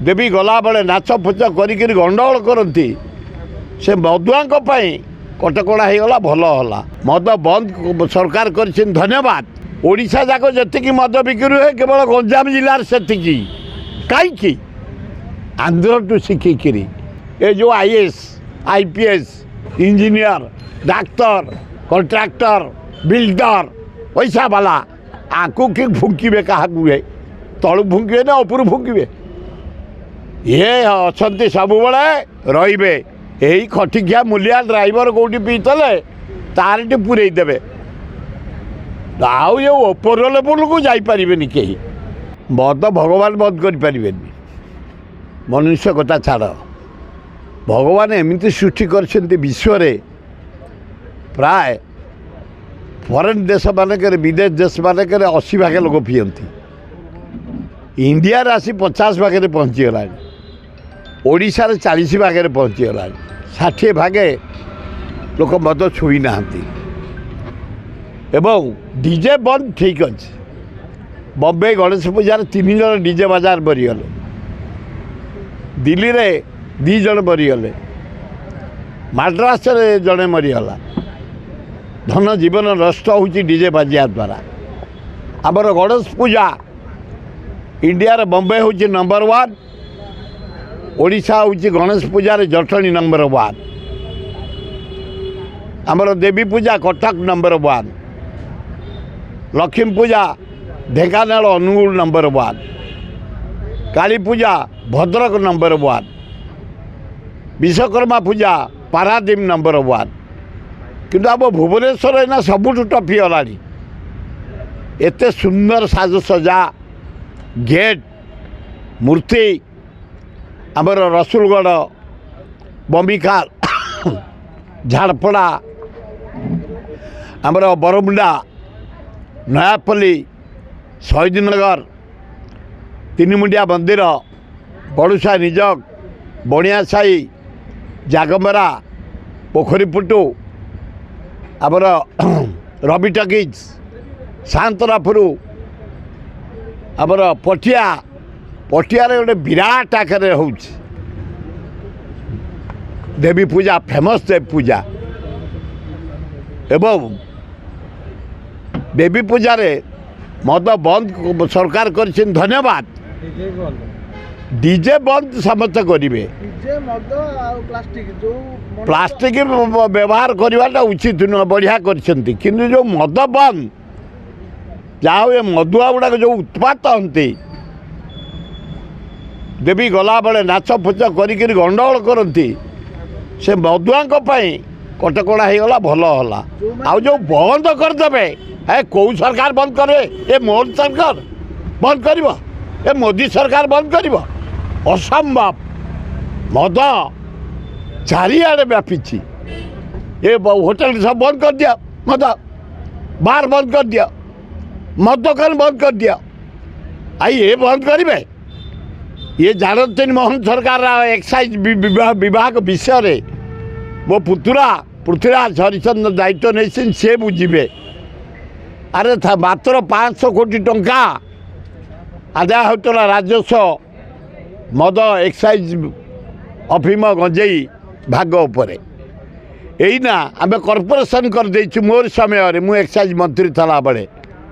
देवी गला बेले नाच फुच करी गंडगोल करती से मदुआ कटकड़ा होगला भल है मद बंद सरकार कर धन्यवाद। ओडिशा जाक जी मद बिक्री हुए केवल गंजाम जिलार से कहीं आंध्र टू शिखिकी ये जो IAS IPS engineer doctor contractor builder पैसा वाला आकू कि फुंके क्या तलू फुंके ना उपरू फुंके ये अच्छा सब रे यही खटिकिया मूलिया ड्राइवर कौटी पीतले तार पूरे देवे आउ ये ओपर लेवल को जापर कहीं मद भगवान बंद कर मनुष्य कथा छाड़ भगवान एमती सृष्टि कर विश्व प्राय फरेन देश मानक विदेश देश मानक 80 भाग लोक पीती इंडिया आसी 50 भाग पहुँचीगला ओडिशा 40 भाग पहुँचीगला 60 भागे लोक मद छुई ना एवं डीजे बंद ठीक अच्छे बम्बे गणेश पूजार 3 जन डीजे बाजार मरीगले दिल्ली रे 2 जन मरीगले मद्रास जड़े मरीगला धन जीवन नष्ट हो डीजे बाजिया द्वारा आमर गणेश पूजा इंडिया रे बम्बे हूँ नंबर 1 ओडिशा हूँ गणेश पूजार जटणी नंबर 1 आमर देवी पूजा कटक नंबर 1 लक्ष्मी पूजा ढेंकानाल अनुगुल नंबर 1 काली पूजा भद्रक नंबर 1 विश्वकर्मा पूजा पारादीप नंबर 1 किंतु आम भुवनेश्वर ना सबुठ टपी गला एत सुंदर साजसजा गेट मूर्ति आमर रसुलगढ़ बम्बिखाल झाड़पड़ा आमर बरमुंडा नयापल्ली शहीदनगर 3 मुंडिया मंदिर बड़ुसा निजक बणियासाई जागमरा पोखरीपुटू आमर रवि टकीज शांतरापुर आमर पटिया पटिया गोटे विराट आकार हो देवी पूजा फेमस देवी पूजा एवं देवी पूजार मद बंद सरकार कर धन्यवाद। डीजे बंद समस्त करेंगे प्लास्टिक व्यवहार करवाटा उचित नुह बढ़िया कर जो मद बंद जहाँ ये मदुआ गुड़ाक जो उत्पात हमें देवी गला बेले नाच फुच करी गंडगोल करती से मदुआ कटकड़ा होगला भल है आ जो बंद करदे ए कौ सरकार बंद करे ए मोदी सरकार बंद कर ए मोदी सरकार बंद कर असंभव मद चारिआडे व्यापी ये होटल सब बंद कर दिया मद बार बंद कर दिया मद दुकान बंद कर दिया आई ये बंद करेंगे ये जानते मोहन सरकार एक्साइज विभाग विषय मो पुतुरा पृथ्वीराज हरिचंद्र दायित्व नहीं से बुझे अरे था मात्र 500 कोटी टंका आदाय होता राजस्व मद एक्साइज अफिम गंजेई भाग उपर यहीना आम कॉर्पोरेशन कर देचु मोर समय मु एक्साइज मंत्री थला बेले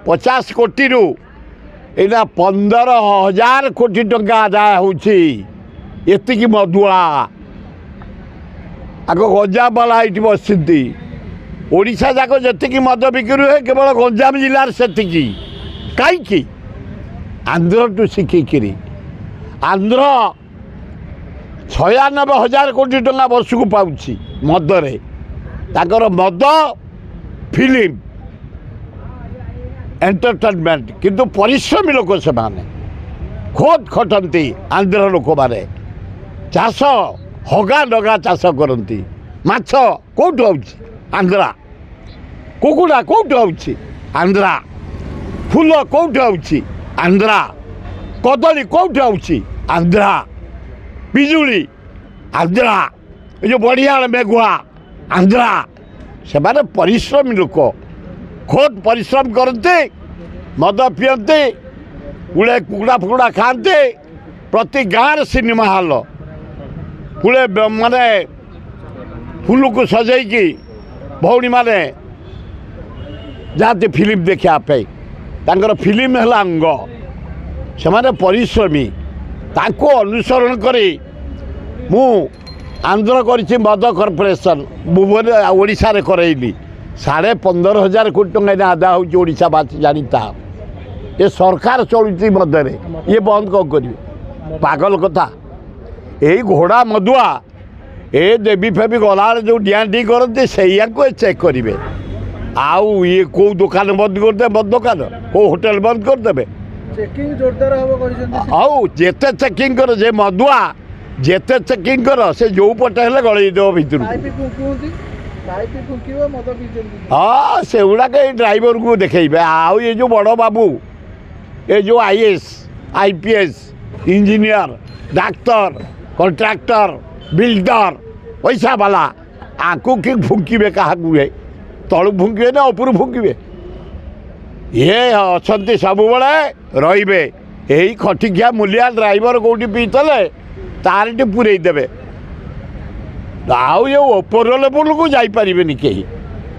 50 कोटी रु एना 15,000 कोटी टंका आदाय होती मदुआ आग गंजाम वाला ये बसती ओडिशा जाक जी मद बिक्री हुए केवल गंजाम जिलार से कहीं आंध्र टू शिखिकी आंध्र 96,000 कोटी टंका वर्ष को पाँच मदरे ताकर मद फिल्म एंटरटेनमेंट किंतु परिश्रमी लोक से खोद खटती आंध्र लोक मैंने चाष हगा डगा चाष करती माछ कौट हो आंध्रा कुकुड़ा कौट हो आंध्रा फूल कौट हो आंध्रा कदली कौट हो आंध्रा पिजुली आंध्रा जो बढ़िया मेघुआ आंध्रा से माने परिश्रमी लोक खोद परिश्रम करते मद पियते गुड़े कुकुड़ा फुकुड़ा खाते प्रति गाँव सिनेमा हॉल पुले माने फुल को सजाई भौणी मैंने जाते फिल्म देखापी तांकर फिल्म है अंग से माने परिश्रमी ताको अनुसरण करी मु आंध्र करी मद कॉर्पोरेशन भुवन ओडिशा रे करैली 15,500 कोटी टंका आदा होशावासी जानी ता ये सरकार चलुची मदरे ये बंद कौन करेंगे पागल कथा यही घोड़ा मदुआ ए देवी फेबी गला जो डियाडी करते से चेक करेंगे आउ ये कौ दुकान बंद करदे मद दुकान कौ होटेल बंद करदे चेकिंग जोरदार हम आउ जेते चेकिंग कर जे मदुआ जेते चेकिंग कर से जो पटे हेले गलई देव भितर हाँ से गुड़ाक ड्राइवर को देखेबे आउ ये जो बड़ बाबू ये जो IAS IPS engineer doctor contractor builder पैसा वाला आकू कि फुंके क्या तलू फुंके ना ऊपर फुंके ये अच्छा सब रे यही खटिकिया मूलिया ड्राइवर कौटी पीतले तार पूरे देवे आउ ये ओपर लेवल को जापर कहीं